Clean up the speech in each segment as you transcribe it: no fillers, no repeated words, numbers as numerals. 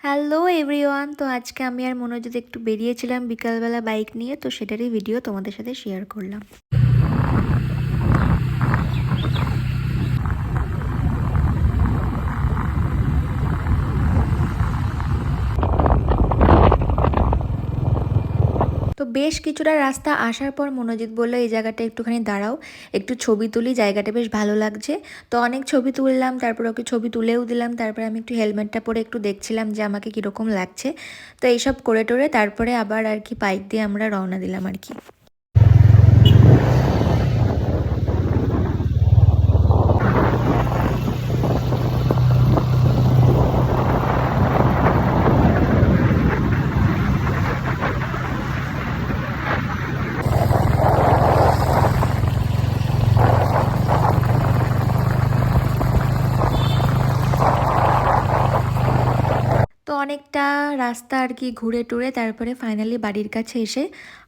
Hello everyone, তো আজকে আমি আর মনোজিৎ একটু বেরিয়েছিলাম বিকালবেলা বাইক নিয়ে, তো সেটারই ভিডিও তোমাদের সাথে শেয়ার করলাম। তো বেশ কিছুটা রাস্তা আসার পর মনোজিৎ বললো এই জায়গাটা একটুখানি দাঁড়াও, একটু ছবি তুলি, জায়গাটা বেশ ভালো লাগছে। তো অনেক ছবি তুললাম, তারপর ওকে ছবি তুলেও দিলাম। তারপরে আমি একটু হেলমেটটা পরে একটু দেখছিলাম যে আমাকে কীরকম লাগছে। তো এইসব করে টোরে তারপরে আবার আর কি বাইক দিয়ে আমরা রওনা দিলাম আর কি। তো অনেকটা রাস্তা আর কি ঘুরে টুরে তারপরে ফাইনালি বাড়ির কাছে এসে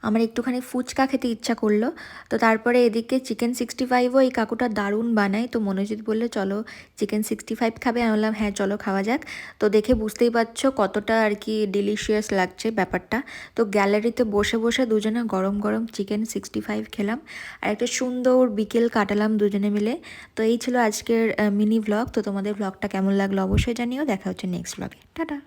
আমার একটুখানি ফুচকা খেতে ইচ্ছা করলো। তো তারপরে এদিকে চিকেন 65ও এই কাকুটা দারুণ বানায়। তো মনোজিৎ বললো চলো চিকেন 65 খাবে, আমি বললাম হ্যাঁ চলো খাওয়া যাক। তো দেখে বুঝতেই পারছো কতটা আর কি ডিলিশিয়াস লাগছে ব্যাপারটা। তো গ্যালারিতে বসে বসে দুজনে গরম গরম চিকেন 65 খেলাম আর একটা সুন্দর বিকেল কাটালাম দুজনে মিলে। তো এই ছিল আজকের মিনি ব্লগ। তো তোমাদের ব্লগটা কেমন লাগলো অবশ্যই জানিও। দেখা হচ্ছে নেক্সট ব্লগে। টাটা।